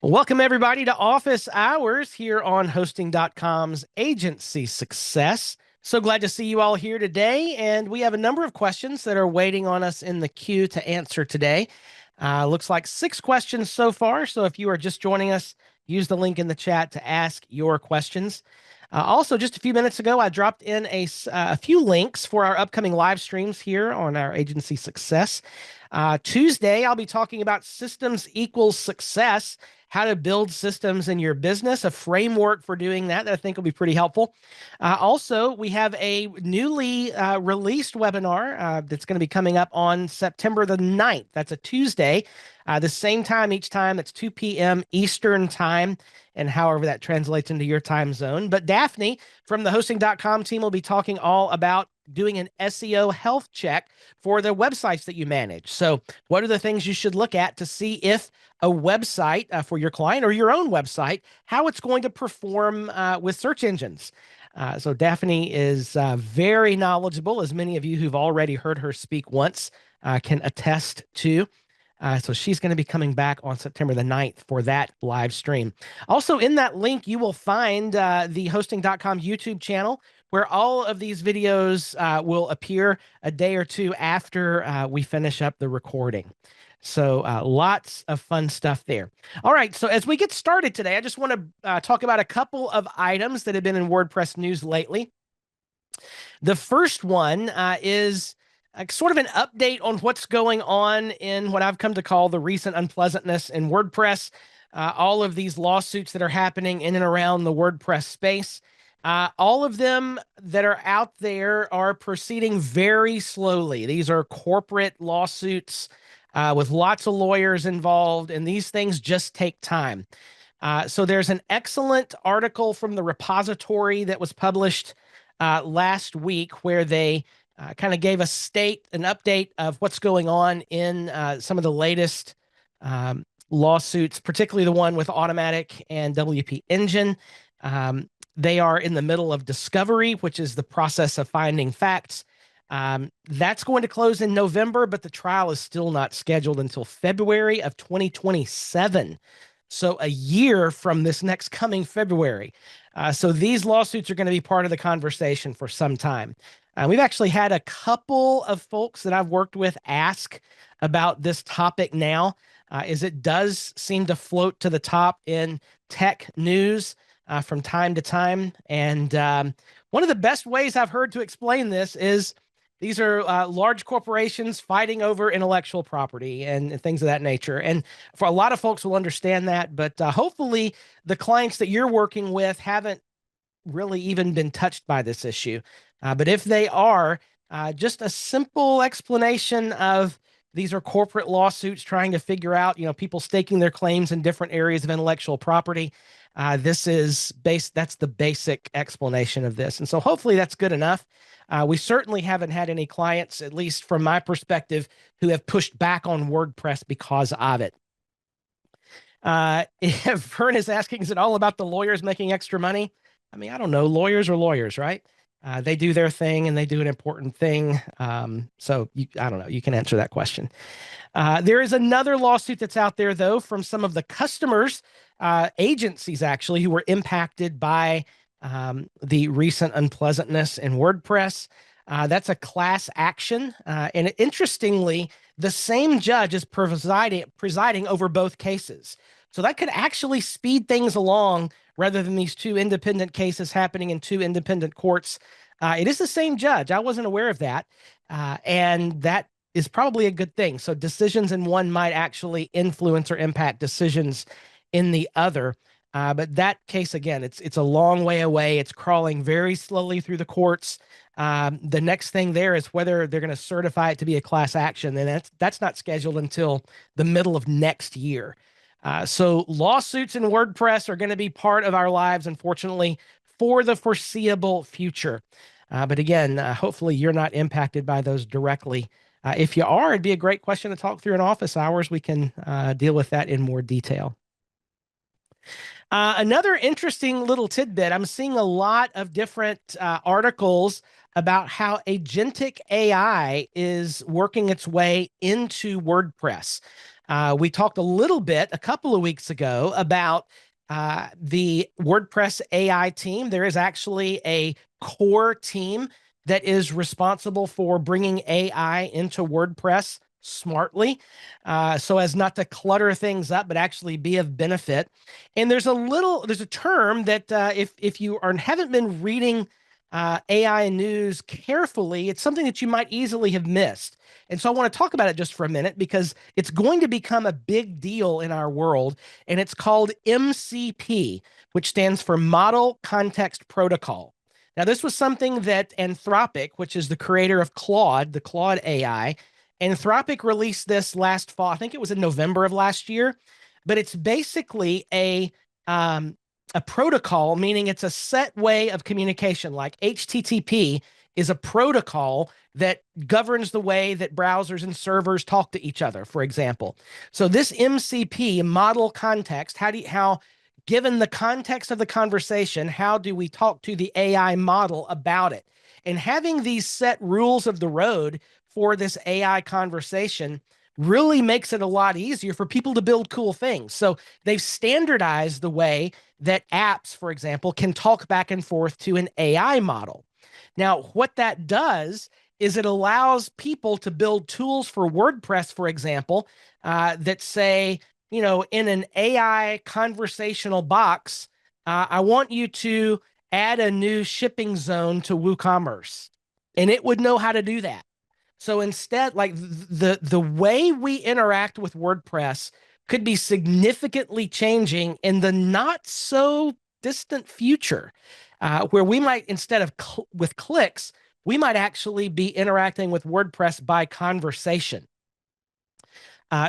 Welcome, everybody, to Office Hours here on Hosting.com's Agency Success. So glad to see you all here today. And we have a number of questions that are waiting on us in the queue to answer today. Looks like 6 questions so far. So if you are just joining us, use the link in the chat to ask your questions. Also, just a few minutes ago, I dropped in a few links for our upcoming live streams here on our Agency Success. Tuesday, I'll be talking about systems equals success, how to build systems in your business, a framework for doing that I think will be pretty helpful. Also, we have a newly released webinar that's going to be coming up on September the 9th. That's a Tuesday. The same time each time. It's 2 p.m. Eastern time, and however that translates into your time zone. But Daphne from the Hosting.com team will be talking all about doing an SEO health check for the websites that you manage. So what are the things you should look at to see if a website for your client or your own website, how it's going to perform with search engines? So Daphne is very knowledgeable, as many of you who've already heard her speak once can attest to. So she's going to be coming back on September the 9th for that live stream. Also, in that link, you will find the Hosting.com YouTube channel, where all of these videos will appear a day or two after we finish up the recording. So lots of fun stuff there. All right, so as we get started today, I just want to talk about a couple of items that have been in WordPress news lately. The first one is sort of an update on what's going on in what I've come to call the recent unpleasantness in WordPress. All of these lawsuits that are happening in and around the WordPress space. All of them that are out there are proceeding very slowly. These are corporate lawsuits with lots of lawyers involved, and these things just take time. So there's an excellent article from the repository that was published last week where they kind of gave an update of what's going on in some of the latest lawsuits, particularly the one with Automatic and WP Engine. They are in the middle of discovery, which is the process of finding facts. That's going to close in November, but the trial is still not scheduled until February of 2027. So a year from this next coming February. So these lawsuits are going to be part of the conversation for some time. We've actually had a couple of folks that I've worked with ask about this topic now, as it does seem to float to the top in tech news from time to time. And one of the best ways I've heard to explain this is these are large corporations fighting over intellectual property and things of that nature. And for a lot of folks will understand that, but hopefully the clients that you're working with haven't really even been touched by this issue. But if they are, just a simple explanation of these are corporate lawsuits trying to figure out, people staking their claims in different areas of intellectual property. That's the basic explanation of this. And so hopefully that's good enough. We certainly haven't had any clients, at least from my perspective, who have pushed back on WordPress because of it. If Vern is asking, is it all about the lawyers making extra money? I mean, I don't know. Lawyers are lawyers, right? They do their thing and they do an important thing. So I don't know. You can answer that question. There is another lawsuit that's out there, though, from some of the customers, agencies actually, who were impacted by the recent unpleasantness in WordPress. That's a class action. And interestingly, the same judge is presiding over both cases. So that could actually speed things along rather than these two independent cases happening in two independent courts. It is the same judge. I wasn't aware of that. And that is probably a good thing. So decisions in one might actually influence or impact decisions in the other. But that case, again, it's a long way away. It's crawling very slowly through the courts. The next thing there is whether they're going to certify it to be a class action. And that's not scheduled until the middle of next year. So lawsuits in WordPress are going to be part of our lives, unfortunately, for the foreseeable future. But again, hopefully you're not impacted by those directly. If you are, it'd be a great question to talk through in office hours. We can deal with that in more detail. Another interesting little tidbit, I'm seeing a lot of different articles about how agentic AI is working its way into WordPress. We talked a little bit a couple of weeks ago about the WordPress AI team. There is actually a core team that is responsible for bringing AI into WordPress smartly, so as not to clutter things up, but actually be of benefit. And there's a term that if you haven't been reading AI news carefully, it's something that you might easily have missed. And so I want to talk about it just for a minute because it's going to become a big deal in our world. And it's called MCP, which stands for Model Context Protocol. Now, this was something that Anthropic, which is the creator of Claude, the Claude AI, Anthropic released this last fall. I think it was in November of last year. But it's basically a protocol, meaning it's a set way of communication. Like HTTP is a protocol that governs the way that browsers and servers talk to each other, for example. So this MCP, model context, given the context of the conversation, how do we talk to the AI model about it? And having these set rules of the road for this AI conversation really makes it a lot easier for people to build cool things. So they've standardized the way that apps, for example, can talk back and forth to an AI model. Now, what that does is it allows people to build tools for WordPress, for example, that say, in an AI conversational box, I want you to add a new shipping zone to WooCommerce, and it would know how to do that. So instead, like the way we interact with WordPress could be significantly changing in the not so distant future, where we might, instead of with clicks, we might actually be interacting with WordPress by conversation.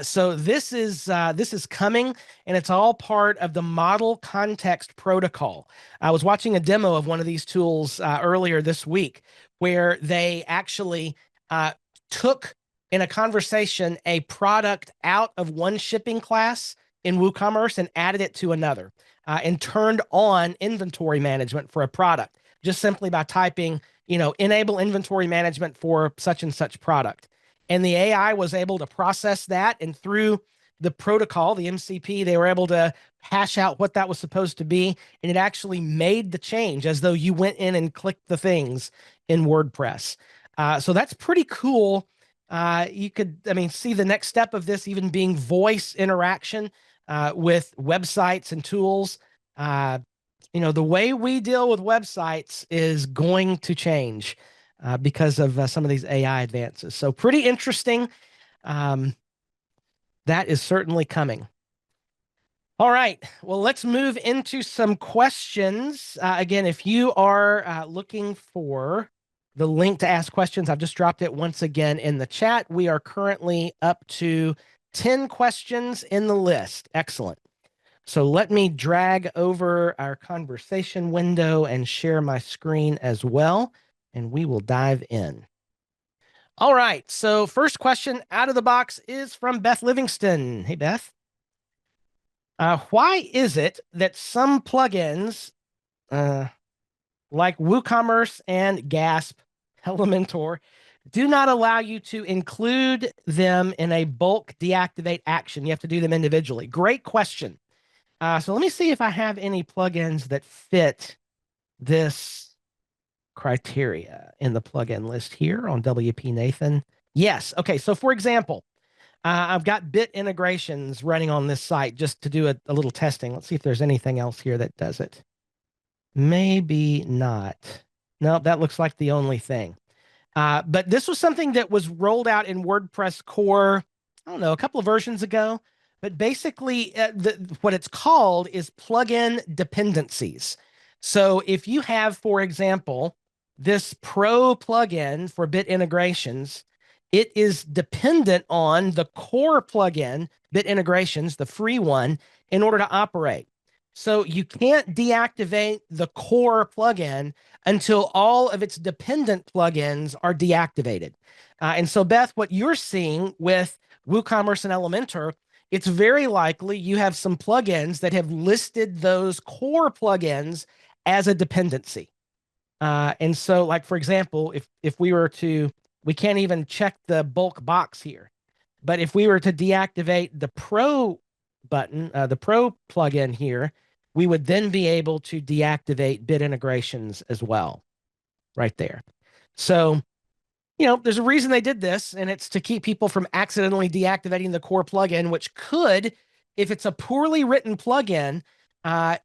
So this is coming, and it's all part of the Model Context Protocol. I was watching a demo of one of these tools earlier this week, where they actually took in a conversation a product out of one shipping class in WooCommerce and added it to another, and turned on inventory management for a product just simply by typing, enable inventory management for such and such product. And the AI was able to process that, and through the protocol, the MCP, they were able to hash out what that was supposed to be, and it actually made the change as though you went in and clicked the things in WordPress. So that's pretty cool. You could, see the next step of this even being voice interaction with websites and tools. The way we deal with websites is going to change because of some of these AI advances. So pretty interesting. That is certainly coming. All right, well, let's move into some questions. Again, if you are looking for the link to ask questions, I've just dropped it once again in the chat. We are currently up to 10 questions in the list. Excellent. So let me drag over our conversation window and share my screen as well, and we will dive in. All right, so first question out of the box is from Beth Livingston. Hey, Beth. Why is it that some plugins, like WooCommerce and Gasp, Elementor, do not allow you to include them in a bulk deactivate action? You have to do them individually. Great question. So let me see if I have any plugins that fit this criteria in the plugin list here on WP Nathan. Yes. Okay. So for example, I've got bit integrations running on this site just to do a little testing. Let's see if there's anything else here that does it. Maybe not. No, that looks like the only thing. But this was something that was rolled out in WordPress core, I don't know, a couple of versions ago. But basically, what it's called is plugin dependencies. So if you have, for example, this Pro plugin for bit integrations, it is dependent on the core plugin, bit integrations, the free one, in order to operate. So you can't deactivate the core plugin until all of its dependent plugins are deactivated. And so, Beth, what you're seeing with WooCommerce and Elementor, it's very likely you have some plugins that have listed those core plugins as a dependency. And so, like, for example, if we were to, we can't even check the bulk box here. But if we were to deactivate the Pro button, the Pro plugin here, we would then be able to deactivate bid integrations as well, right there. So, there's a reason they did this, and it's to keep people from accidentally deactivating the core plugin, which could, if it's a poorly written plugin,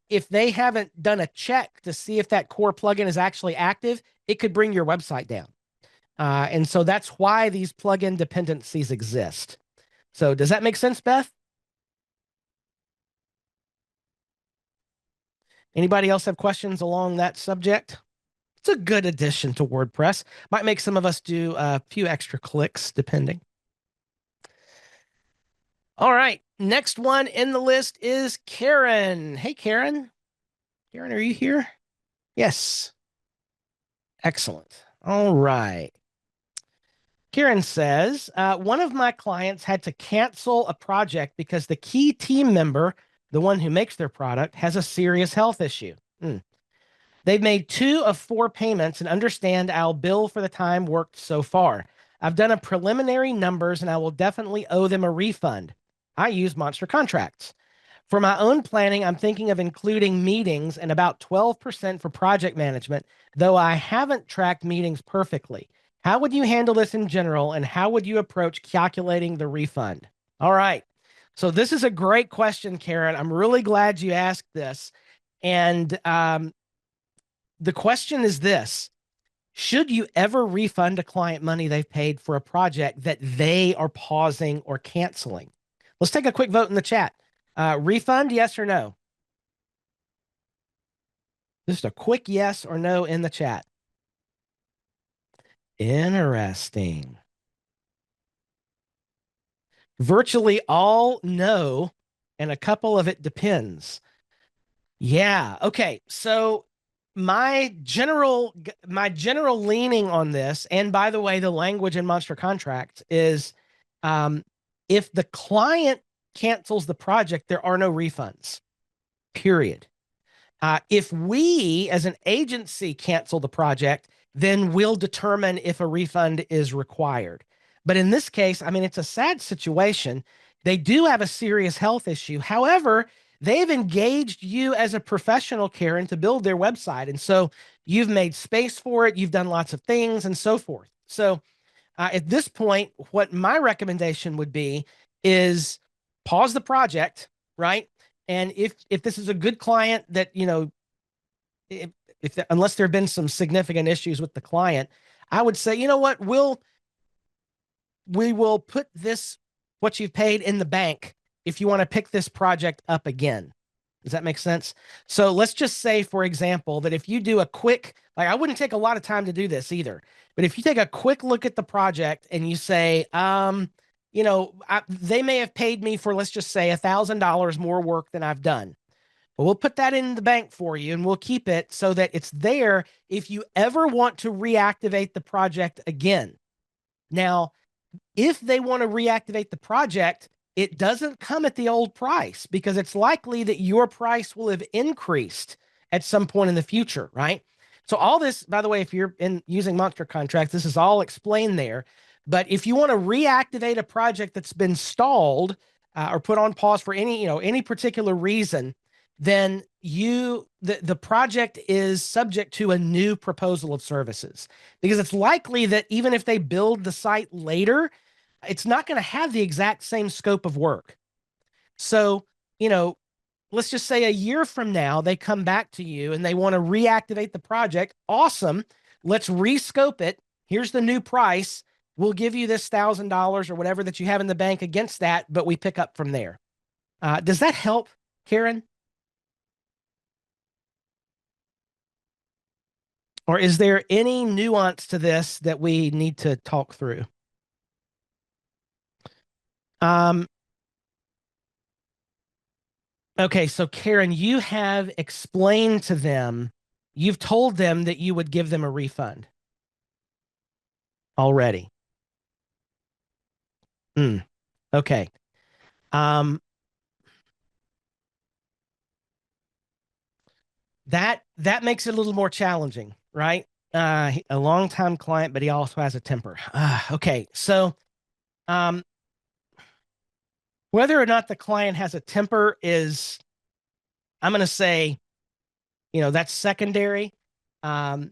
if they haven't done a check to see if that core plugin is actually active, it could bring your website down. And so that's why these plugin dependencies exist. So does that make sense, Beth? Anybody else have questions along that subject? It's a good addition to WordPress. Might make some of us do a few extra clicks, depending. All right. Next one in the list is Karen. Hey, Karen. Karen, are you here? Yes. Excellent. All right. Karen says, one of my clients had to cancel a project because the key team member, the one who makes their product, has a serious health issue. They've made 2 of 4 payments and understand I'll bill for the time worked so far. I've done a preliminary numbers and I will definitely owe them a refund. I use Monster Contracts. For my own planning, I'm thinking of including meetings and about 12% for project management, though I haven't tracked meetings perfectly. How would you handle this in general, and how would you approach calculating the refund? All right. So this is a great question, Karen. I'm really glad you asked this. And the question is this: should you ever refund a client money they've paid for a project that they are pausing or canceling? Let's take a quick vote in the chat. Refund, yes or no? Just a quick yes or no in the chat. Interesting. Virtually all no, and a couple of it depends. Yeah. Okay. So my general leaning on this, and by the way, the language in Monster Contract is, if the client cancels the project, there are no refunds. Period. If we, as an agency, cancel the project, then we'll determine if a refund is required. But in this case, I mean, it's a sad situation. They do have a serious health issue. However, they've engaged you as a professional, Karen, to build their website. And so you've made space for it. You've done lots of things and so forth. So at this point, what my recommendation would be is pause the project, right? And if this is a good client that, if unless there have been some significant issues with the client, I would say, you know what, we will put this, what you've paid, in the bank if you want to pick this project up again. Does that make sense? So let's just say, for example, that if you do a quick, like, I wouldn't take a lot of time to do this either, but if you take a quick look at the project and you say, they may have paid me for, let's just say, $1,000 more work than I've done. But we'll put that in the bank for you, and we'll keep it so that it's there if you ever want to reactivate the project again. Now, if they want to reactivate the project, it doesn't come at the old price, because it's likely that your price will have increased at some point in the future, right? So all this, by the way, if you're using Monster Contracts, this is all explained there. But if you want to reactivate a project that's been stalled or put on pause for any particular reason, then the project is subject to a new proposal of services, because it's likely that even if they build the site later, it's not going to have the exact same scope of work. So, let's just say a year from now, they come back to you and they want to reactivate the project. Awesome. Let's rescope it. Here's the new price. We'll give you this $1,000 or whatever that you have in the bank against that, but we pick up from there. Does that help, Karen? Or is there any nuance to this that we need to talk through? Okay, so Karen, you have explained to them, you've told them that you would give them a refund already. Okay. That makes it a little more challenging, right? A longtime client, but he also has a temper. Okay, so Whether or not the client has a temper is, I'm going to say, that's secondary. The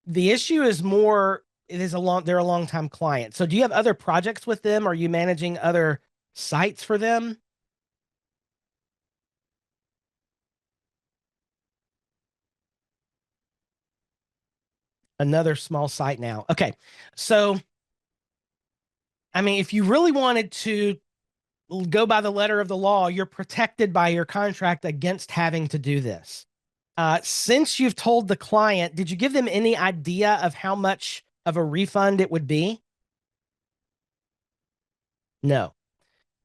issue is more, they're a long time client. So do you have other projects with them? Are you managing other sites for them? Another small site now. Okay. So, I mean, if you really wanted to go by the letter of the law, you're protected by your contract against having to do this. Since you've told the client, did you give them any idea of how much of a refund it would be? No.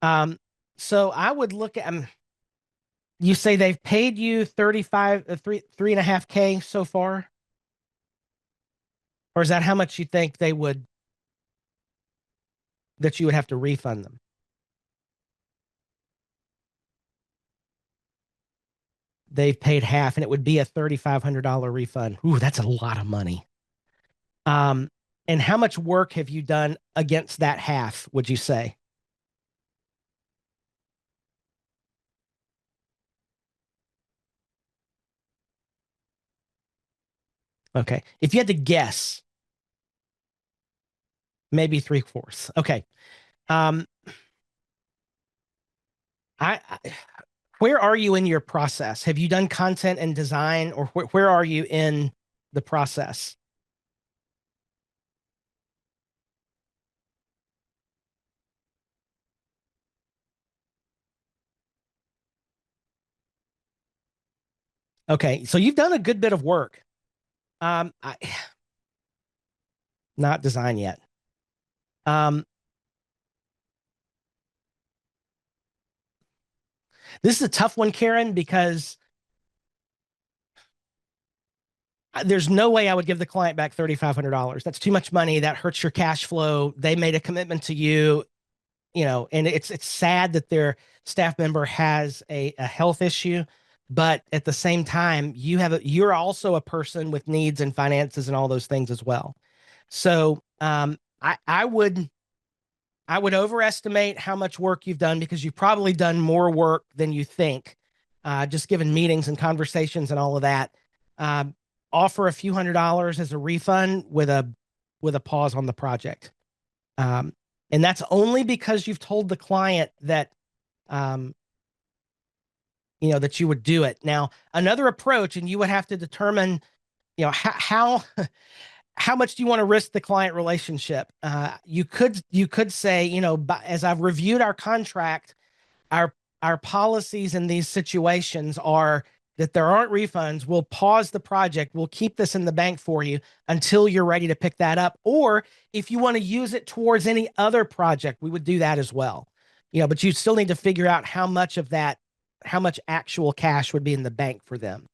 Um, so I would look at, you say they've paid you 35, 3.5K so far? Or is that how much you think that you would have to refund them? They've paid half and it would be a $3,500 refund. Ooh, that's a lot of money. Um, and how much work have you done against that half, would you say? Okay. If you had to guess, maybe three-fourths. Okay. Um, I where are you in your process? Have you done content and design, or where are you in the process? Okay, so you've done a good bit of work. Not design yet. Um, this is a tough one, Karen, because there's no way I would give the client back $3,500. That's too much money. That hurts your cash flow. They made a commitment to you, and it's sad that their staff member has a health issue, but at the same time, you're also a person with needs and finances and all those things as well. So I would overestimate how much work you've done because you've probably done more work than you think, just given meetings and conversations and all of that. Um, Offer a few $100s as a refund with a pause on the project. Um, and that's only because you've told the client that um, that you would do it. Now, another approach, and you would have to determine, how how much do you want to risk the client relationship? You could say, as I've reviewed our contract, our our policies in these situations are that there aren't refunds. We'll pause the project. We'll keep this in the bank for you until you're ready to pick that up. Or if you want to use it towards any other project, we would do that as well. But you still need to figure out how much actual cash would be in the bank for them.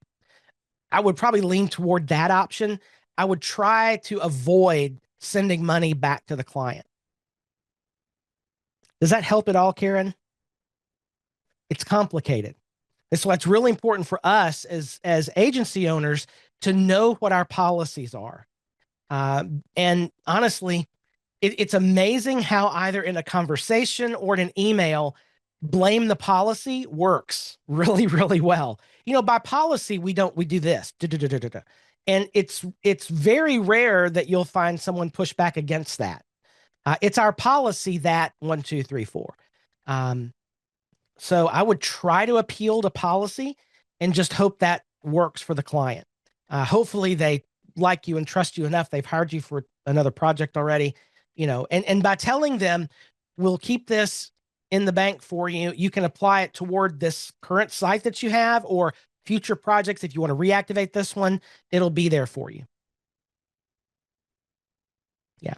I would probably lean toward that option. I would try to avoid sending money back to the client. Does that help at all, Karen? It's complicated. That's why it's really important for us as agency owners to know what our policies are. And honestly, it's amazing how either in a conversation or in an email, blame the policy works really, really well. By policy, we do this. And it's very rare that you'll find someone push back against that. It's our policy that one, two, three, four. Um, so I would try to appeal to policy and just hope that works for the client. Hopefully they like you and trust you enough. They've hired you for another project already, and by telling them, we'll keep this in the bank for you. You can apply it toward this current site that you have or future projects. If you want to reactivate this one, it'll be there for you. Yeah.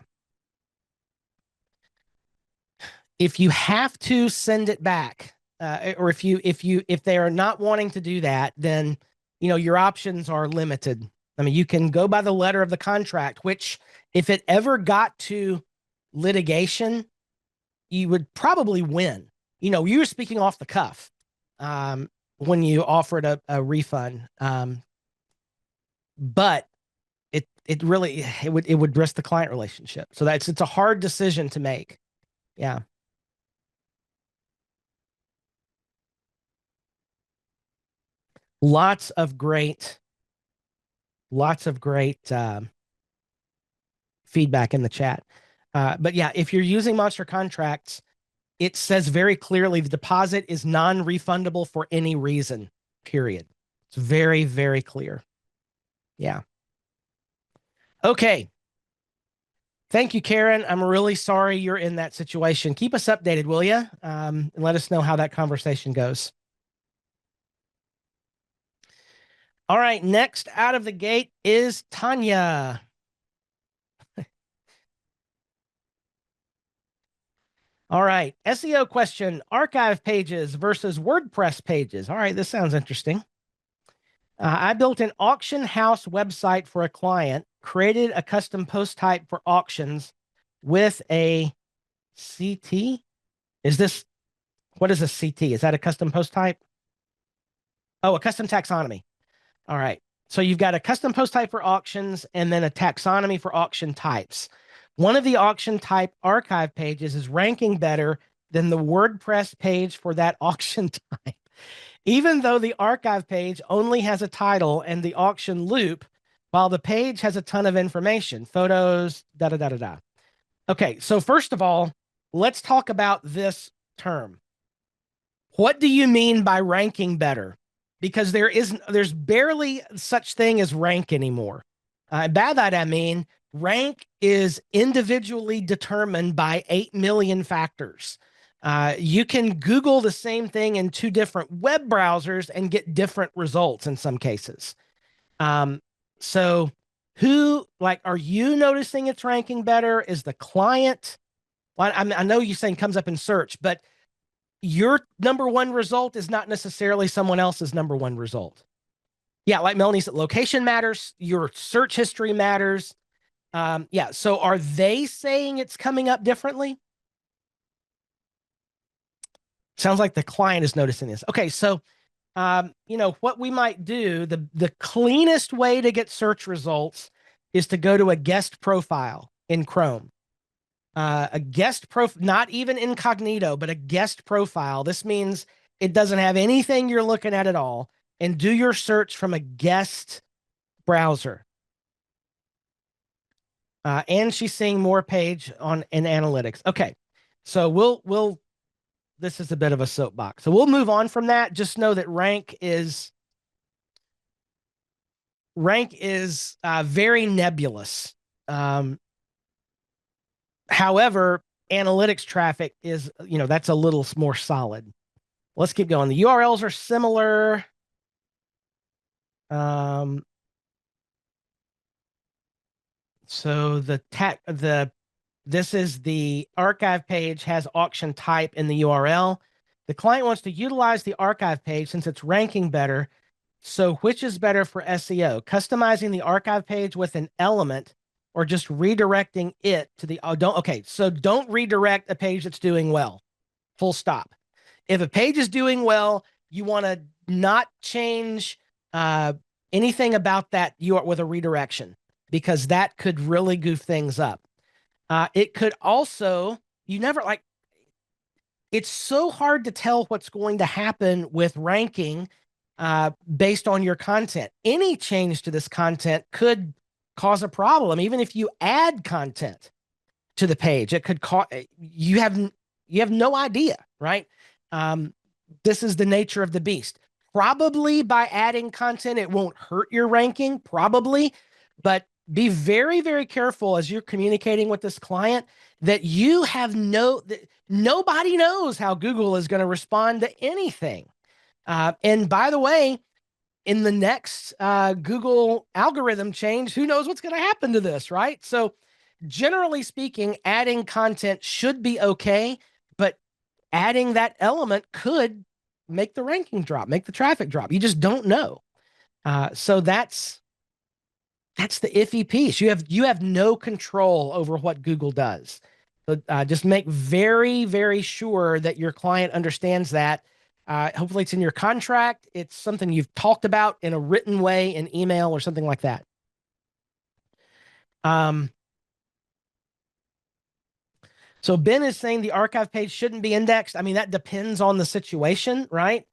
If you have to send it back, or if they are not wanting to do that, then your options are limited. I mean, you can go by the letter of the contract, which if it ever got to litigation, you would probably win. You were speaking off the cuff when you offered a refund, but it would risk the client relationship. So it's a hard decision to make. Yeah. Lots of great, lots of great feedback in the chat. But yeah, if you're using Monster Contracts, it says very clearly the deposit is non-refundable for any reason, period. It's very, very clear. Yeah. Okay. Thank you, Karen. I'm really sorry you're in that situation. Keep us updated, will you? And let us know how that conversation goes. All right. Next out of the gate is Tanya. All right. SEO question, archive pages versus WordPress pages. All right. This sounds interesting. I built an auction house website for a client, created a custom post type for auctions with a CT. What is a CT? Is that a custom post type? Oh, a custom taxonomy. All right. So you've got a custom post type for auctions and then a taxonomy for auction types. One of the auction type archive pages is ranking better than the WordPress page for that auction type. Even though the archive page only has a title and the auction loop, while the page has a ton of information, photos, da da da da da. Okay, so first of all, let's talk about this term. What do you mean by ranking better? Because there's barely such thing as rank anymore. By that I mean rank is individually determined by 8 million factors. You can Google the same thing in two different web browsers and get different results in some cases. So are you noticing it's ranking better? Is the client? Well, I know you're saying comes up in search, but your number one result is not necessarily someone else's number one result. Yeah, like Melanie said, location matters. Your search history matters. Yeah, so are they saying it's coming up differently? Sounds like the client is noticing this. Okay, so what we might do, the cleanest way to get search results is to go to a guest profile in Chrome. A guest profile, not even incognito, but a guest profile. This means it doesn't have anything you're looking at all, and do your search from a guest browser. And she's seeing more page in analytics. Okay, so we'll this is a bit of a soapbox. So we'll move on from that. Just know that rank is very nebulous. However, analytics traffic is, that's a little more solid. Let's keep going. The URLs are similar. So this is the archive page has auction type in the URL. The client wants to utilize the archive page since it's ranking better. So which is better for SEO? Customizing the archive page with an element or just redirecting it to the, so don't redirect a page that's doing well. Full stop. If a page is doing well, you want to not change anything about that with a redirection, because that could really goof things up. It could also, it's so hard to tell what's going to happen with ranking based on your content. Any change to this content could cause a problem. Even if you add content to the page, it could cause, you have no idea, right? This is the nature of the beast. Probably by adding content, it won't hurt your ranking, probably, but be very, very careful as you're communicating with this client that nobody knows how Google is going to respond to anything. And by the way, in the next Google algorithm change, who knows what's going to happen to this, right? So generally speaking, adding content should be okay, but adding that element could make the ranking drop, make the traffic drop. You just don't know. So that's the iffy piece. You have no control over what Google does. So just make very, very sure that your client understands that. Hopefully it's in your contract. It's something you've talked about in a written way, in email or something like that. So Ben is saying the archive page shouldn't be indexed. I mean, that depends on the situation, right?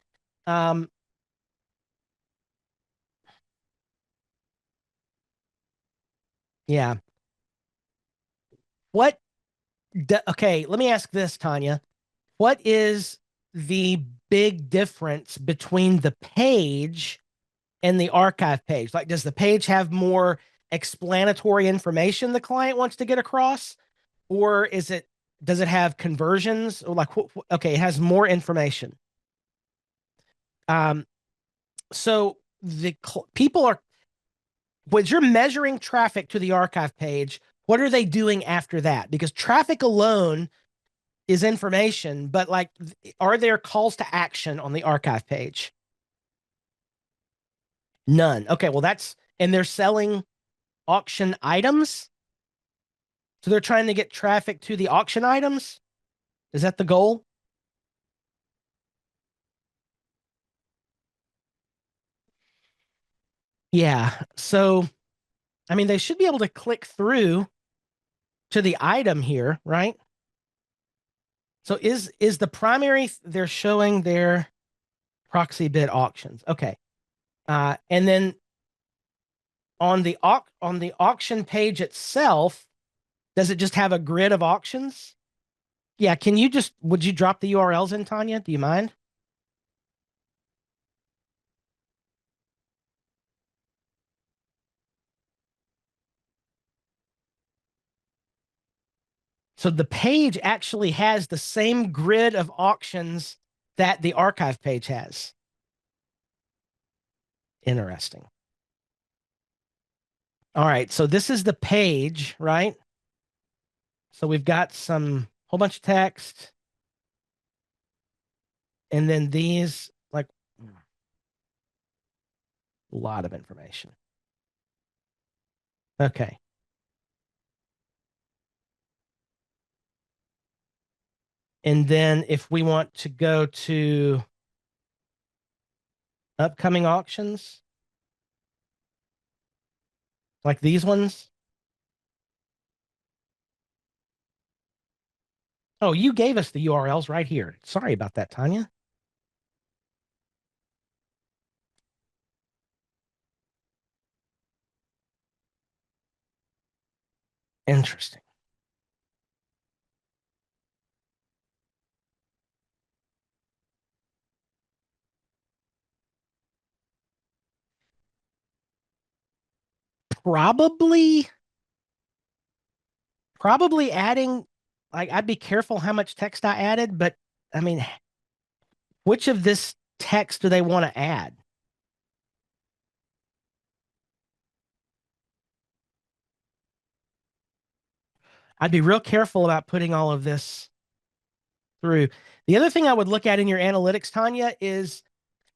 Yeah. What, okay, let me ask this, Tanya. What is the big difference between the page and the archive page? Like, does the page have more explanatory information the client wants to get across? Or does it have conversions? Or like, okay, it has more information. Um, so people are, when you're measuring traffic to the archive page, what are they doing after that? Because traffic alone is information, but like, are there calls to action on the archive page? None. Okay, well, and they're selling auction items. So they're trying to get traffic to the auction items. Is that the goal? Yeah. So, I mean, they should be able to click through to the item here, right? So is the primary they're showing their proxy bid auctions. Okay. And then on the auction page itself, does it just have a grid of auctions? Yeah, would you drop the URLs in, Tanya? Do you mind? So the page actually has the same grid of auctions that the archive page has. Interesting. All right, so this is the page, right? So we've got some whole bunch of text, and then these, like, a lot of information. Okay. And then if we want to go to upcoming auctions, like these ones. Oh, you gave us the URLs right here. Sorry about that, Tanya. Interesting. Probably, probably adding, like, I'd be careful how much text I added, but I mean, which of this text do they want to add? I'd be real careful about putting all of this through. The other thing I would look at in your analytics, Tanya, is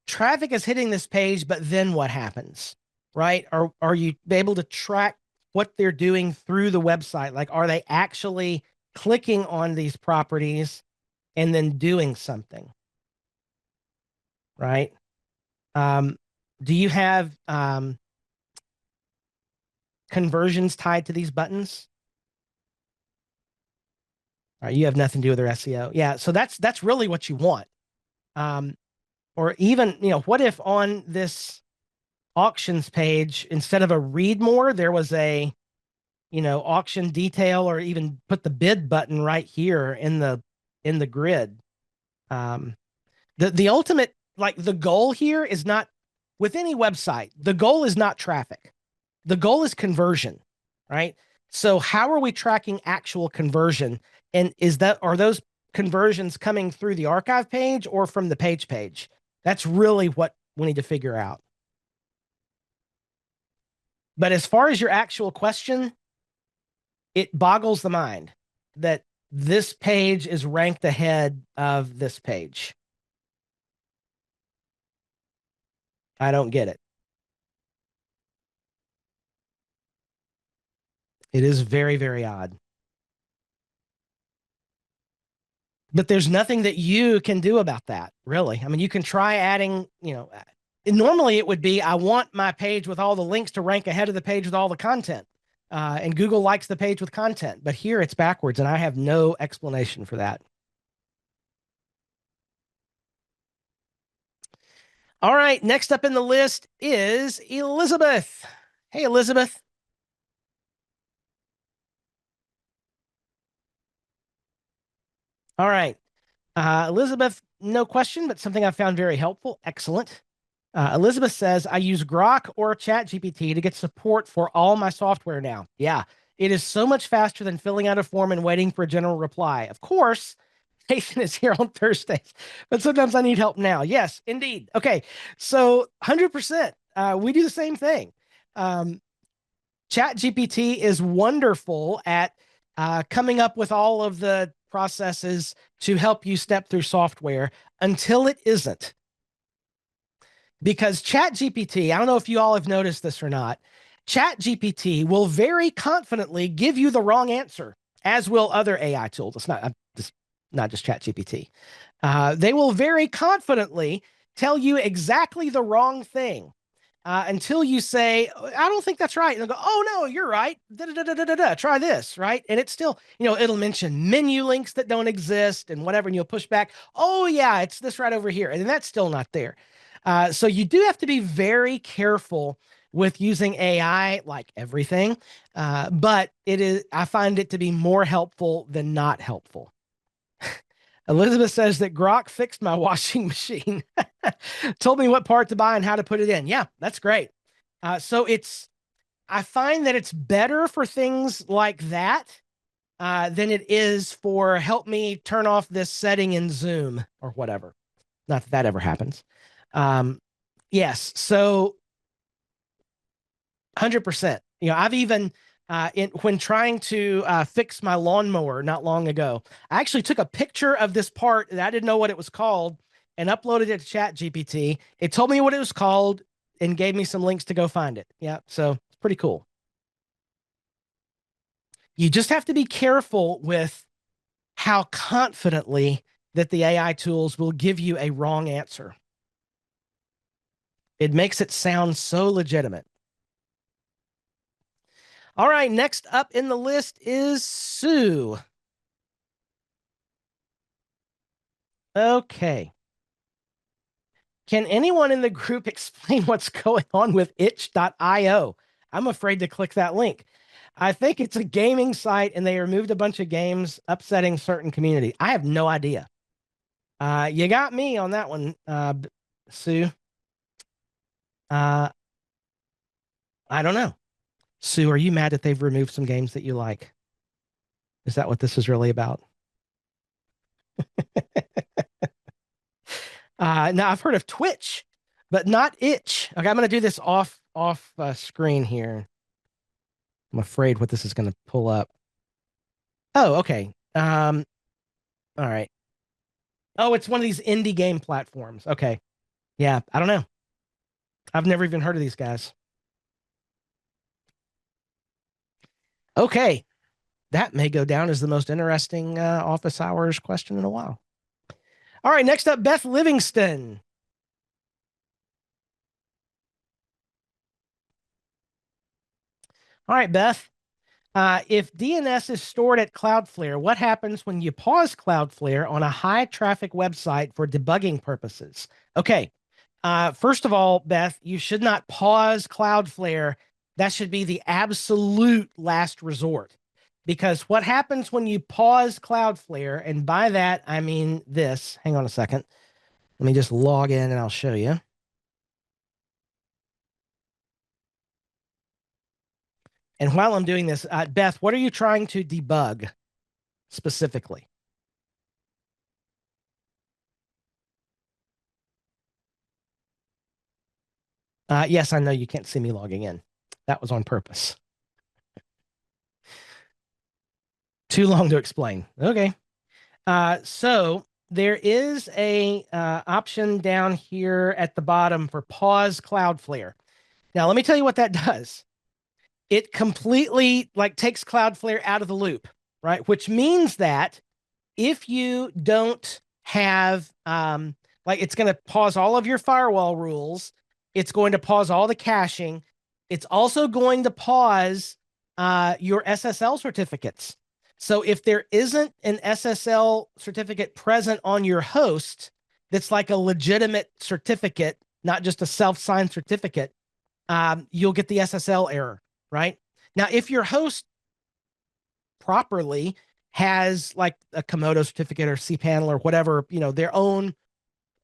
traffic is hitting this page, but then what happens, right? Are you able to track what they're doing through the website? Like, are they actually clicking on these properties and then doing something, right? Um, do you have conversions tied to these buttons? All right, you have nothing to do with their SEO. Yeah, so that's really what you want. Um, or even, what if on this auctions page, instead of a read more, there was a, auction detail, or even put the bid button right here in the grid. Um, the ultimate, like, the goal here is not, with any website, the goal is not traffic. The goal is conversion, right? So how are we tracking actual conversion? And are those conversions coming through the archive page or from the page? That's really what we need to figure out. But as far as your actual question, it boggles the mind that this page is ranked ahead of this page. I don't get it. It is very, very odd. But there's nothing that you can do about that, really. I mean, you can try adding, normally it would be, I want my page with all the links to rank ahead of the page with all the content. And Google likes the page with content, but here it's backwards, and I have no explanation for that. All right, next up in the list is Elizabeth. Hey, Elizabeth. All right. Elizabeth, no question, but something I found very helpful. Excellent. Elizabeth says, I use Grok or ChatGPT to get support for all my software now. Yeah, it is so much faster than filling out a form and waiting for a general reply. Of course, Nathan is here on Thursdays, but sometimes I need help now. Yes, indeed. Okay, so 100%. We do the same thing. ChatGPT is wonderful at coming up with all of the processes to help you step through software until it isn't. Because ChatGPT, I don't know if you all have noticed this or not, ChatGPT will very confidently give you the wrong answer, as will other AI tools. It's not just ChatGPT. They will very confidently tell you exactly the wrong thing until you say, I don't think that's right. And they'll go, oh, no, you're right. Try this, right? And it's still, it'll mention menu links that don't exist and whatever, and you'll push back, oh, yeah, it's this right over here. And that's still not there. So you do have to be very careful with using AI, like everything. But I find it to be more helpful than not helpful. Elizabeth says that Grok fixed my washing machine, told me what part to buy and how to put it in. Yeah, that's great. So I find that it's better for things like that than it is for help me turn off this setting in Zoom or whatever. Not that that ever happens. Yes, so 100%. I've even when trying to fix my lawnmower not long ago, I actually took a picture of this part that I didn't know what it was called and uploaded it to ChatGPT. It told me what it was called and gave me some links to go find it. Yeah, so it's pretty cool. You just have to be careful with how confidently that the AI tools will give you a wrong answer. It makes it sound so legitimate. All right, next up in the list is Sue. Okay. Can anyone in the group explain what's going on with itch.io? I'm afraid to click that link. I think it's a gaming site and they removed a bunch of games, upsetting certain community. I have no idea. You got me on that one, Sue. I don't know. Sue, are you mad that they've removed some games that you like? Is that what this is really about? Now I've heard of Twitch, but not Itch. Okay, I'm going to do this off screen here. I'm afraid what this is going to pull up. Oh, okay. All right. Oh, it's one of these indie game platforms. Okay. Yeah, I don't know. I've never even heard of these guys. Okay. That may go down as the most interesting office hours question in a while. All right, next up, Beth Livingston. All right, Beth. If DNS is stored at Cloudflare, what happens when you pause Cloudflare on a high traffic website for debugging purposes? Okay. First of all, Beth, you should not pause Cloudflare. That should be the absolute last resort. Because what happens when you pause Cloudflare, and by that, I mean this. Hang on a second. Let me just log in and I'll show you. And while I'm doing this, Beth, what are you trying to debug specifically? Yes, I know you can't see me logging in. That was on purpose. Too long to explain. Okay. So there is a option down here at the bottom for pause Cloudflare. Now, let me tell you what that does. It completely takes Cloudflare out of the loop, right? Which means that if you don't have it's going to pause all of your firewall rules, it's going to pause all the caching, it's also going to pause your SSL certificates. So if there isn't an SSL certificate present on your host that's like a legitimate certificate, not just a self-signed certificate, you'll get the SSL error, right? Now, if your host properly has like a Komodo certificate or cPanel or whatever, their own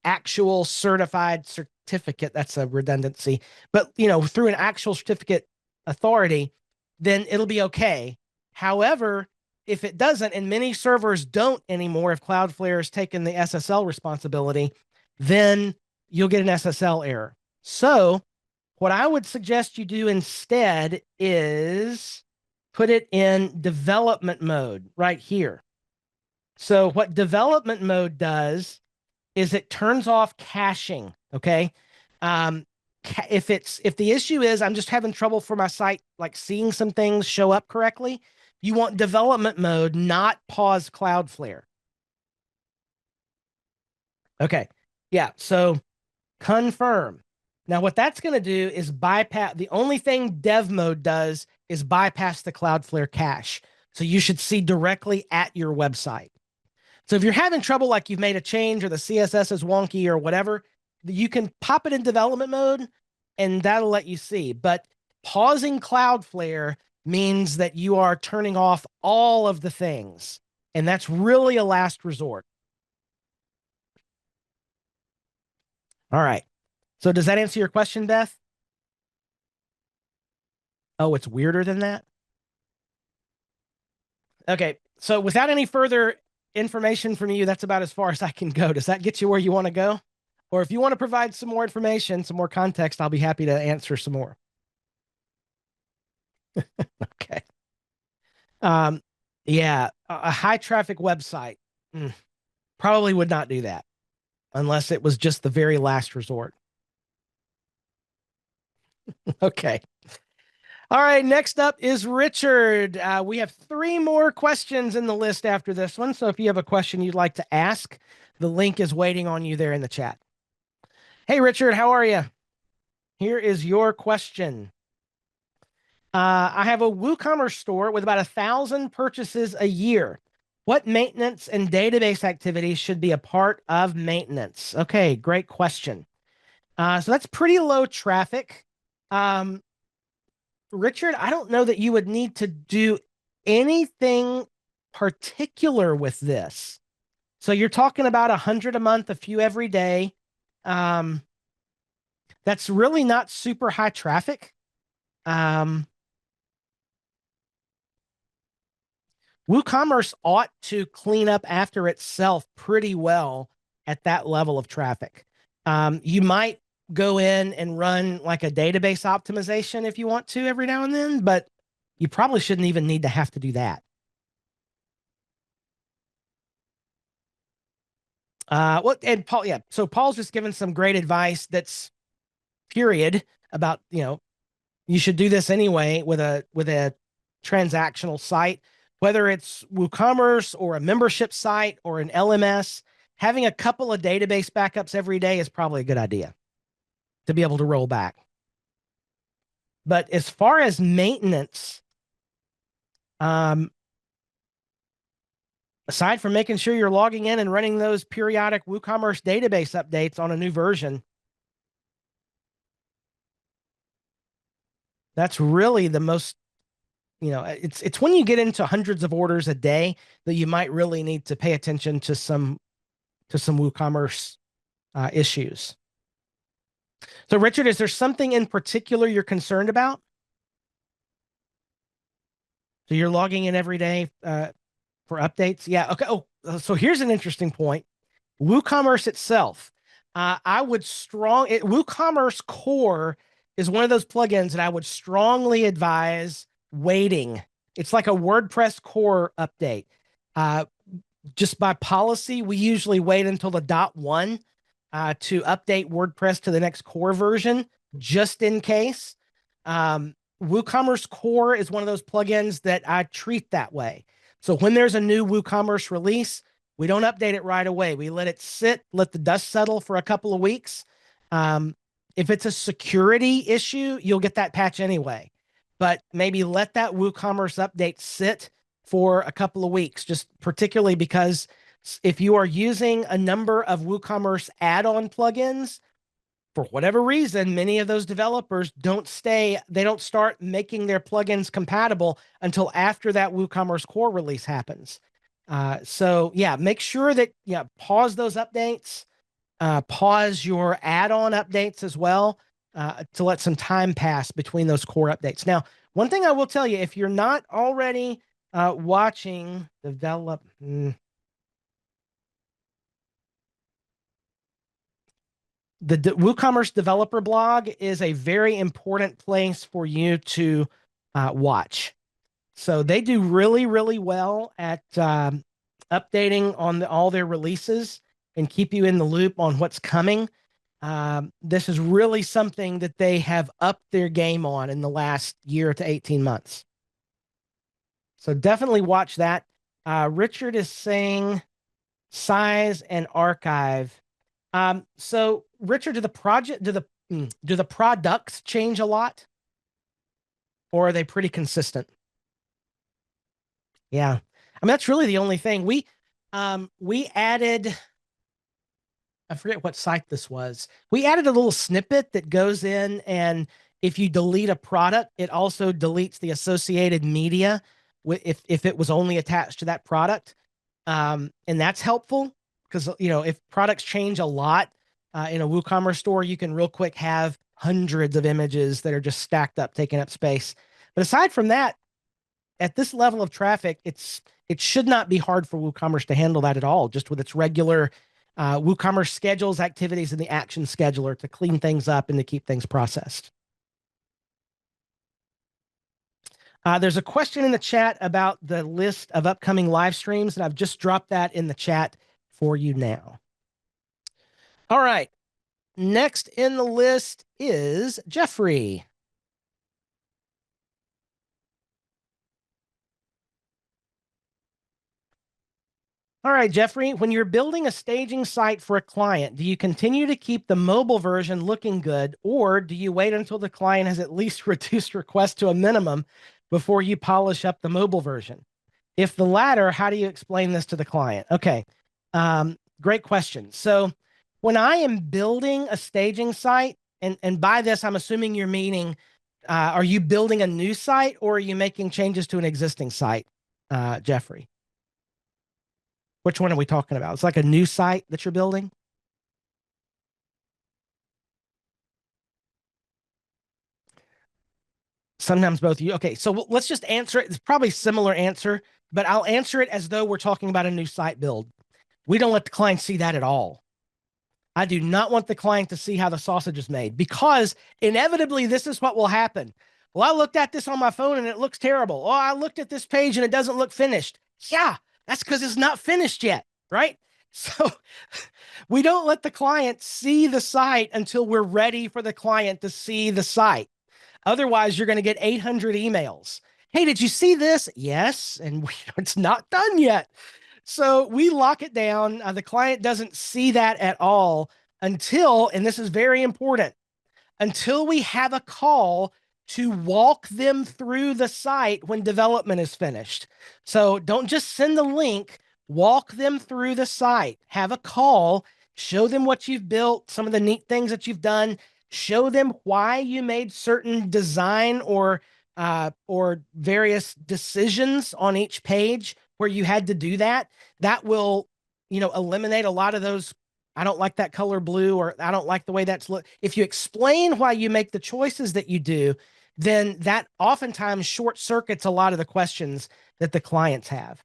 actual certified certificate. That's a redundancy, but through an actual certificate authority, then it'll be okay. However, if it doesn't, and many servers don't anymore, if Cloudflare has taken the SSL responsibility, then you'll get an SSL error. So what I would suggest you do instead is put it in development mode right here. So what development mode does is it turns off caching. Okay. If the issue is I'm just having trouble for my site, like seeing some things show up correctly, you want development mode, not pause Cloudflare. Okay. Yeah. So confirm. Now, what that's going to do is bypass. The only thing dev mode does is bypass the Cloudflare cache. So you should see directly at your website. So if you're having trouble, like you've made a change or the CSS is wonky or whatever, you can pop it in development mode and that'll let you see. But pausing Cloudflare means that you are turning off all of the things. And that's really a last resort. All right. So does that answer your question, Beth? Oh, it's weirder than that? Okay. So without any further information from you, that's about as far as I can go. Does that get you where you want to go? Or if you want to provide some more information, some more context, I'll be happy to answer some more. Okay. Yeah, a high traffic website probably would not do that unless it was just the very last resort. Okay. All right, next up is Richard. We have 3 more questions in the list after this one. So if you have a question you'd like to ask, the link is waiting on you there in the chat. Hey, Richard, how are you? Here is your question. I have a WooCommerce store with about 1,000 purchases a year. What maintenance and database activities should be a part of maintenance? Okay, great question. So that's pretty low traffic. Richard, I don't know that you would need to do anything particular with this. So you're talking about 100 a month, a few every day. That's really not super high traffic. WooCommerce ought to clean up after itself pretty well at that level of traffic. You might go in and run like a database optimization if you want to every now and then, but you probably shouldn't even need to have to do that. Well, and Paul, yeah. So Paul's just given some great advice that's period about, you should do this anyway with a transactional site, whether it's WooCommerce or a membership site or an LMS. Having a couple of database backups every day is probably a good idea to be able to roll back. But as far as maintenance, aside from making sure you're logging in and running those periodic WooCommerce database updates on a new version, that's really the most, it's when you get into hundreds of orders a day that you might really need to pay attention to some WooCommerce issues. So Richard, is there something in particular you're concerned about? So you're logging in every day for updates? Yeah. Okay. Oh, so here's an interesting point. WooCommerce itself. WooCommerce Core is one of those plugins that I would strongly advise waiting. It's like a WordPress core update. Just by policy, we usually wait until the .1 to update WordPress to the next core version, just in case. WooCommerce Core is one of those plugins that I treat that way. So when there's a new WooCommerce release, we don't update it right away. We let it sit, let the dust settle for a couple of weeks. If it's a security issue, you'll get that patch anyway. But maybe let that WooCommerce update sit for a couple of weeks, just particularly because if you are using a number of WooCommerce add-on plugins, for whatever reason, many of those developers they don't start making their plugins compatible until after that WooCommerce core release happens. So yeah, make sure that pause those updates, pause your add-on updates as well, to let some time pass between those core updates. Now, one thing I will tell you, if you're not already watching develop, the WooCommerce developer blog is a very important place for you to watch. So they do really, really well at updating on all their releases and keep you in the loop on what's coming. This is really something that they have upped their game on in the last year to 18 months. So definitely watch that. Richard is saying size and archive. So Richard, do the products change a lot, or are they pretty consistent? Yeah. I mean, that's really the only thing. We added, I forget what site this was. We added a little snippet that goes in, and if you delete a product, it also deletes the associated media if it was only attached to that product. And that's helpful because, if products change a lot in a WooCommerce store, you can real quick have hundreds of images that are just stacked up, taking up space. But aside from that, at this level of traffic, it should not be hard for WooCommerce to handle that at all, just with its regular WooCommerce schedules, activities, and the action scheduler to clean things up and to keep things processed. There's a question in the chat about the list of upcoming live streams, and I've just dropped that in the chat for you now. All right. Next in the list is Jeffrey. All right, Jeffrey, when you're building a staging site for a client, do you continue to keep the mobile version looking good, or do you wait until the client has at least reduced requests to a minimum before you polish up the mobile version? If the latter, how do you explain this to the client? Okay, great question. So when I am building a staging site, and by this, I'm assuming you're meaning, are you building a new site or are you making changes to an existing site, Jeffrey? Which one are we talking about? It's like a new site that you're building? Sometimes both you. Okay, so let's just answer it. It's probably a similar answer, but I'll answer it as though we're talking about a new site build. We don't let the client see that at all. I do not want the client to see how the sausage is made, because inevitably this is what will happen. Well, I looked at this on my phone and it looks terrible. Oh, I looked at this page and it doesn't look finished. Yeah, that's because it's not finished yet, right? So we don't let the client see the site until we're ready for the client to see the site. Otherwise, you're going to get 800 emails. Hey, did you see this? Yes. And it's not done yet. So we lock it down. The client doesn't see that at all until, and this is very important, until we have a call to walk them through the site when development is finished. So don't just send the link, walk them through the site, have a call, show them what you've built, some of the neat things that you've done, show them why you made certain design or various decisions on each page where you had to do that. That will, eliminate a lot of those. I don't like that color blue, or I don't like the way that's look. If you explain why you make the choices that you do, then that oftentimes short circuits a lot of the questions that the clients have.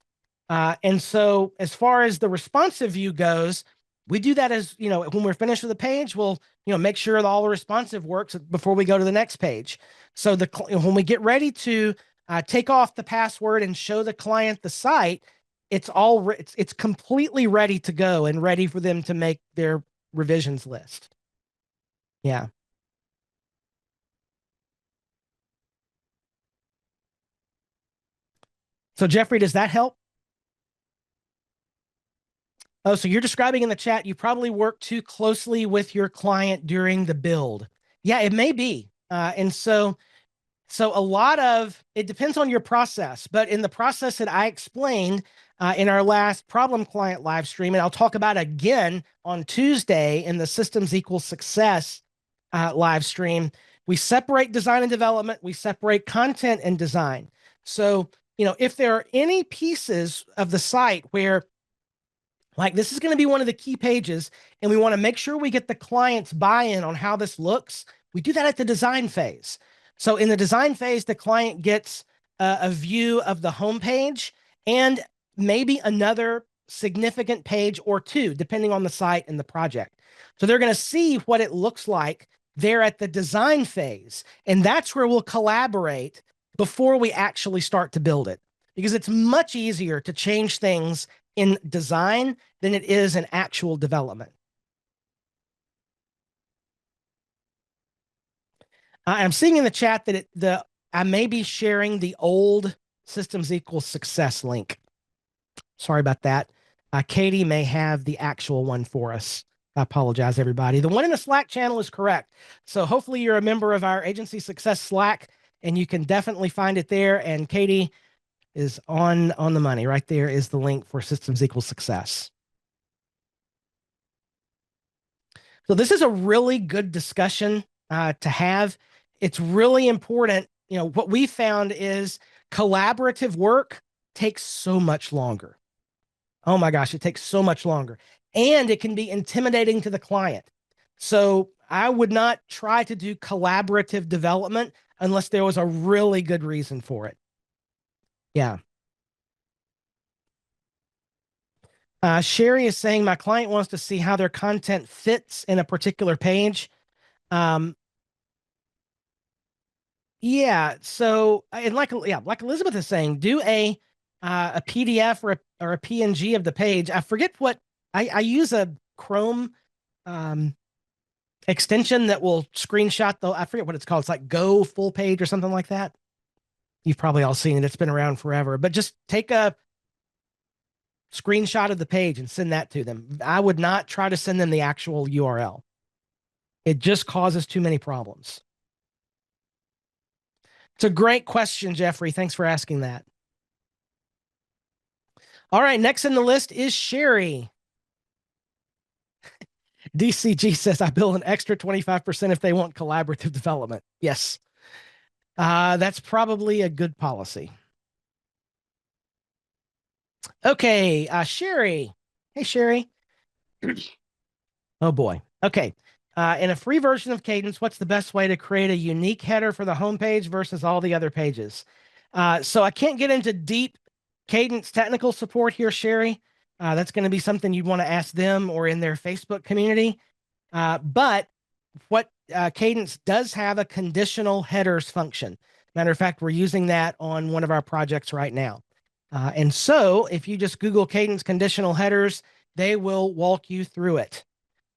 And so as far as the responsive view goes, we do that as, when we're finished with the page, we'll, make sure that all the responsive works before we go to the next page. So when we get ready to take off the password and show the client the site, it's completely ready to go and ready for them to make their revisions list. Yeah. So Jeffrey, does that help? Oh, so you're describing in the chat, you probably work too closely with your client during the build. Yeah, it may be. And so a lot of it depends on your process, but in the process that I explained in our last problem client live stream, and I'll talk about again on Tuesday in the Systems Equals Success live stream, we separate design and development, we separate content and design. So if there are any pieces of the site where, like, this is going to be one of the key pages, and we want to make sure we get the client's buy-in on how this looks, we do that at the design phase. So in the design phase, the client gets a view of the home page and maybe another significant page or two, depending on the site and the project. So they're going to see what it looks like there at the design phase. And that's where we'll collaborate before we actually start to build it, because it's much easier to change things in design than it is in actual development. I'm seeing in the chat that I may be sharing the old systems equals success link. Sorry about that. Katie may have the actual one for us. I apologize, everybody. The one in the Slack channel is correct. So hopefully you're a member of our agency success Slack, and you can definitely find it there. And Katie is on the money. Right there is the link for systems equals success. So this is a really good discussion to have. It's really important. What we found is collaborative work takes so much longer. Oh my gosh, it takes so much longer. And it can be intimidating to the client. So I would not try to do collaborative development unless there was a really good reason for it. Yeah. Sherry is saying my client wants to see how their content fits in a particular page. Yeah. So, and like Elizabeth is saying, do a PDF or a PNG of the page. I forget what I use a Chrome extension that will screenshot I forget what it's called. It's like Go Full Page or something like that. You've probably all seen it. It's been around forever. But just take a screenshot of the page and send that to them. I would not try to send them the actual URL. It just causes too many problems. It's a great question, Jeffrey. Thanks for asking that. All right, next in the list is Sherry. DCG says, I bill an extra 25% if they want collaborative development. Yes. That's probably a good policy. Okay, Sherry. Hey, Sherry. Oh, boy. Okay. In a free version of Kadence, what's the best way to create a unique header for the homepage versus all the other pages? So I can't get into deep Kadence technical support here, Sherry. That's going to be something you'd want to ask them or in their Facebook community. But what Kadence does have a conditional headers function. Matter of fact, we're using that on one of our projects right now. And so if you just Google Kadence conditional headers, they will walk you through it.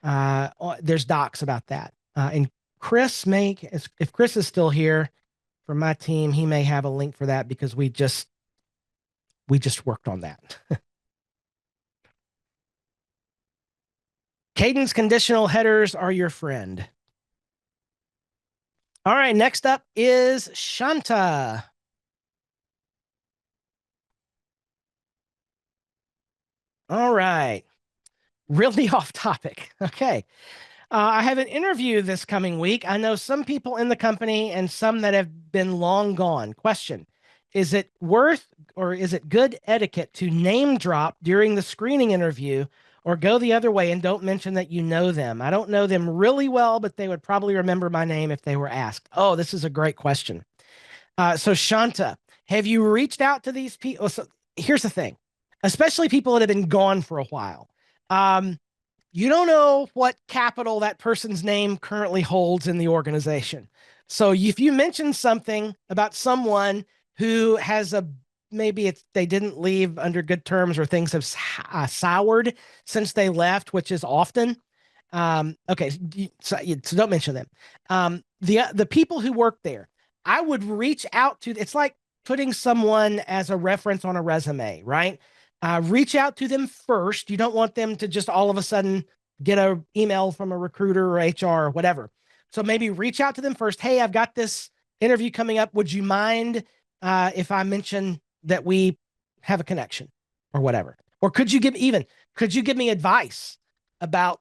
There's docs about that. And Chris if Chris is still here from my team, he may have a link for that because we just worked on that. Kadence conditional headers are your friend. All right, next up is Shanta. All right, really off topic. Okay. I have an interview this coming week. I know some people in the company and some that have been long gone. Question: is it good etiquette to name drop during the screening interview, or go the other way and don't mention that you know them? I don't know them really well, but they would probably remember my name if they were asked. Oh, this is a great question. So Shanta, have you reached out to these people? So here's the thing, especially people that have been gone for a while. You don't know what capital that person's name currently holds in the organization. So if you mention something about someone who has maybe they didn't leave under good terms or things have soured since they left, which is often. Okay, so don't mention them. The people who work there, I would reach out to. It's like putting someone as a reference on a resume, right? Reach out to them first. You don't want them to just all of a sudden get an email from a recruiter or HR or whatever. So maybe reach out to them first. Hey, I've got this interview coming up. Would you mind if I mention that we have a connection or whatever? Or could you give me advice about,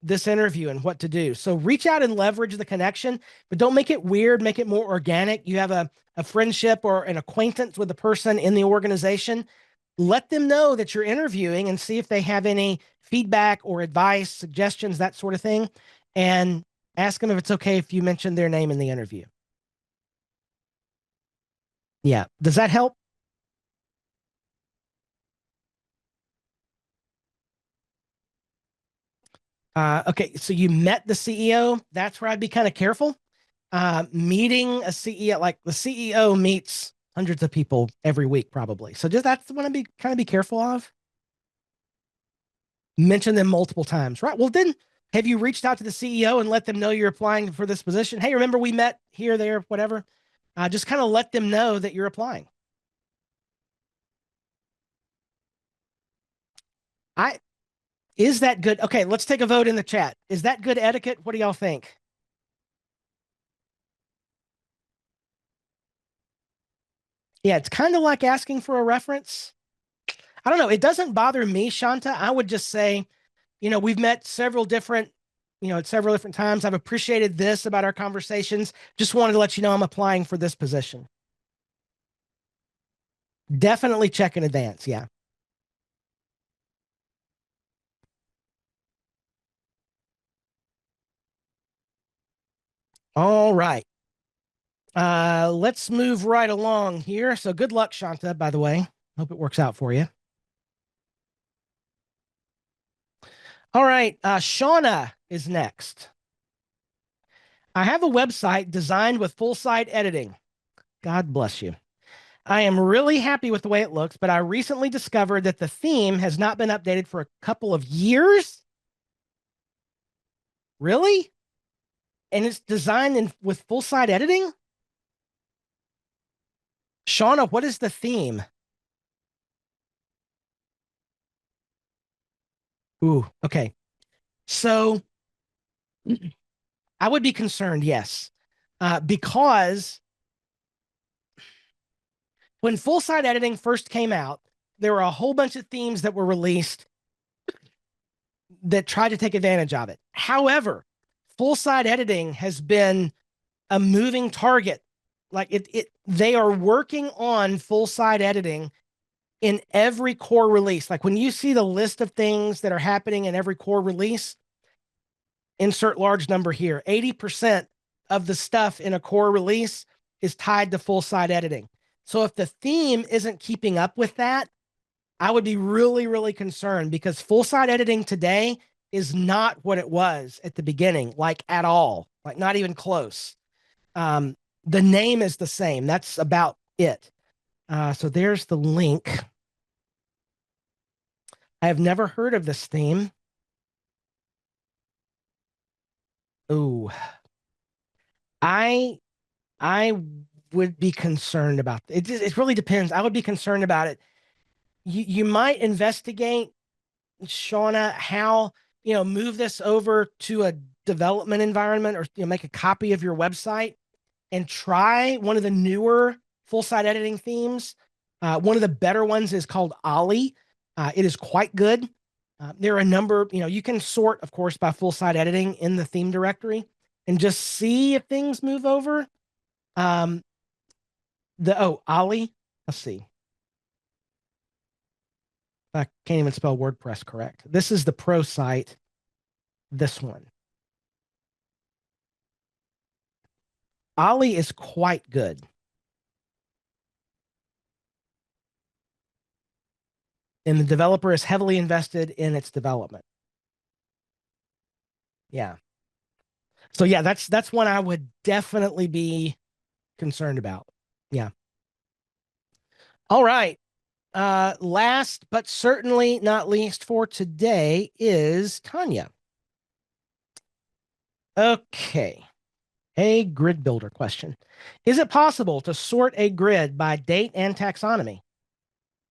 this interview and what to do. So reach out and leverage the connection, but don't make it weird, make it more organic. You have a friendship or an acquaintance with the person in the organization. Let them know that you're interviewing and see if they have any feedback or advice, suggestions, that sort of thing. And ask them if it's okay if you mention their name in the interview. Yeah. Does that help? Okay. So you met the CEO. That's where I'd be kind of careful. Meeting a CEO, like the CEO meets hundreds of people every week, probably. So just that's the one to be kind of be careful of. Mention them multiple times, right? Well, then have you reached out to the CEO and let them know you're applying for this position? Hey, remember we met here, there, whatever. Just kind of let them know that you're applying. I Is that good? Okay, let's take a vote in the chat. Is that good etiquette? What do y'all think? Yeah, it's kind of like asking for a reference. I don't know. It doesn't bother me, Shanta. I would just say, we've met several different, at several different times. I've appreciated this about our conversations. Just wanted to let you know I'm applying for this position. Definitely check in advance. Yeah. All right. Let's move right along here. So good luck, Shanta, by the way. Hope it works out for you. All right. Shauna is next. I have a website designed with full site editing. God bless you. I am really happy with the way it looks, but I recently discovered that the theme has not been updated for a couple of years. Really? And it's designed with full site editing? Shauna, what is the theme? Ooh, okay. So I would be concerned, yes, because when full site editing first came out, there were a whole bunch of themes that were released that tried to take advantage of it. However, full site editing has been a moving target. Like they are working on full site editing in every core release. Like when you see the list of things that are happening in every core release, insert large number here, 80% of the stuff in a core release is tied to full site editing. So if the theme isn't keeping up with that, I would be really, really concerned because full site editing today is not what it was at the beginning, like at all, like not even close. The name is the same. That's about it. So there's the link. I have never heard of this theme. Ooh, I I would be concerned about it. It really depends. I would be concerned about it. You might investigate, Shauna, how move this over to a development environment or make a copy of your website and try one of the newer full site editing themes. One of the better ones is called Ollie. It is quite good. There are a number, you can sort, of course, by full site editing in the theme directory and just see if things move over. Um, Ollie, let's see. I can't even spell WordPress correct. This is the pro site. This one. Ollie is quite good. And the developer is heavily invested in its development. Yeah. So yeah, that's one I would definitely be concerned about. Yeah. All right. Last but certainly not least for today is Tanya. Okay. A grid builder question. Is it possible to sort a grid by date and taxonomy?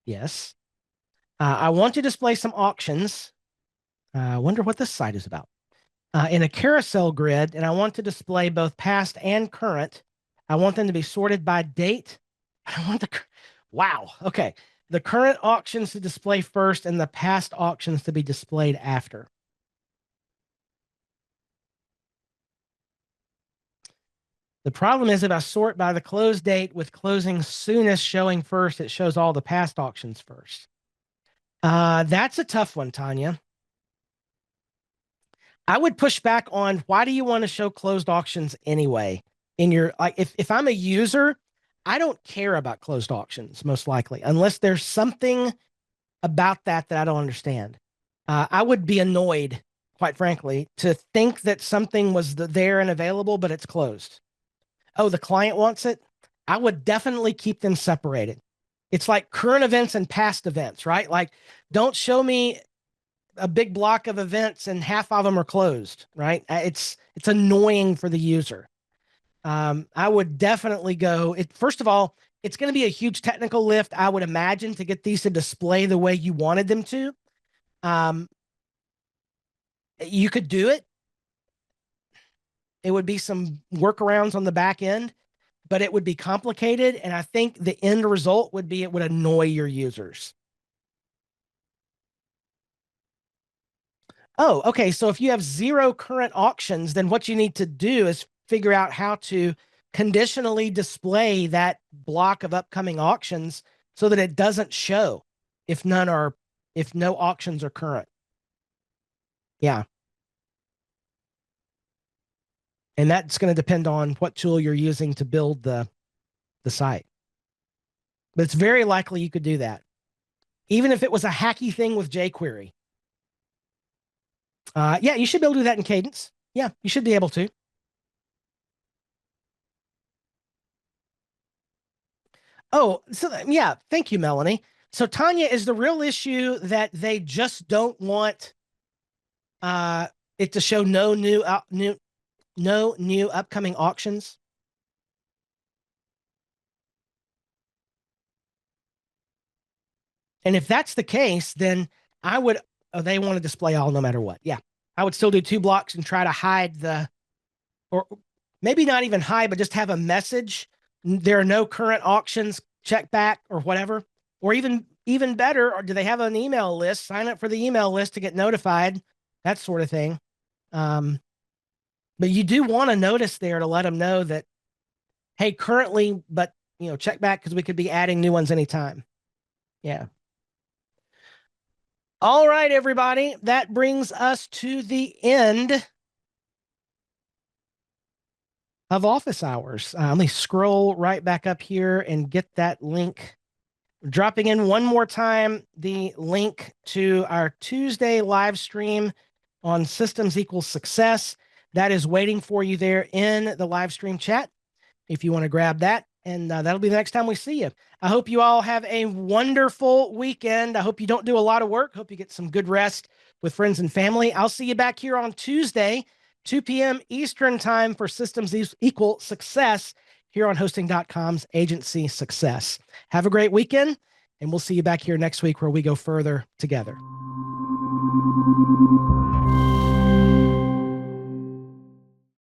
Yes. I want to display some auctions. I wonder what this site is about. In a carousel grid, and I want to display both past and current. I want them to be sorted by date. I want the, wow. Okay. The current auctions to display first and the past auctions to be displayed after. The problem is if I sort by the close date with closing soonest showing first, it shows all the past auctions first. That's a tough one, Tanya. I would push back on why do you want to show closed auctions anyway? In your like, if I'm a user, I don't care about closed auctions most likely, unless there's something about that I don't understand. I would be annoyed, quite frankly, to think that something was there and available, but it's closed. Oh, the client wants it. I would definitely keep them separated. It's like current events and past events, right? Like, don't show me a big block of events and half of them are closed, right? It's annoying for the user. I would definitely go. First of all, it's going to be a huge technical lift, I would imagine, to get these to display the way you wanted them to. You could do it. It would be some workarounds on the back end, but it would be complicated. And I think the end result would be it would annoy your users. Oh, okay. So if you have 0 current auctions, then what you need to do is figure out how to conditionally display that block of upcoming auctions so that it doesn't show if no auctions are current. Yeah. And that's going to depend on what tool you're using to build the site. But it's very likely you could do that. Even if it was a hacky thing with jQuery. Yeah, you should be able to do that in Kadence. Yeah, you should be able to. Oh, so yeah, thank you, Melanie. So Tanya, is the real issue that they just don't want it to show no new upcoming auctions? And if that's the case, then I would they want to display all no matter what. Yeah. I would still do 2 blocks and try to hide or maybe not even hide, but just have a message. There are no current auctions, check back or whatever. Or even better, or do they have an email list? Sign up for the email list to get notified, that sort of thing. But you do want a notice there to let them know that, hey, currently, but check back because we could be adding new ones anytime. Yeah. All right, everybody. That brings us to the end of office hours. Let me scroll right back up here and get that link. Dropping in one more time the link to our Tuesday live stream on Systems Equals Success. That is waiting for you there in the live stream chat if you want to grab that. And that'll be the next time we see you. I hope you all have a wonderful weekend. I hope you don't do a lot of work. Hope you get some good rest with friends and family. I'll see you back here on Tuesday, 2 p.m. Eastern time for Systems Equal Success here on hosting.com's Agency Success. Have a great weekend, and we'll see you back here next week where we go further together.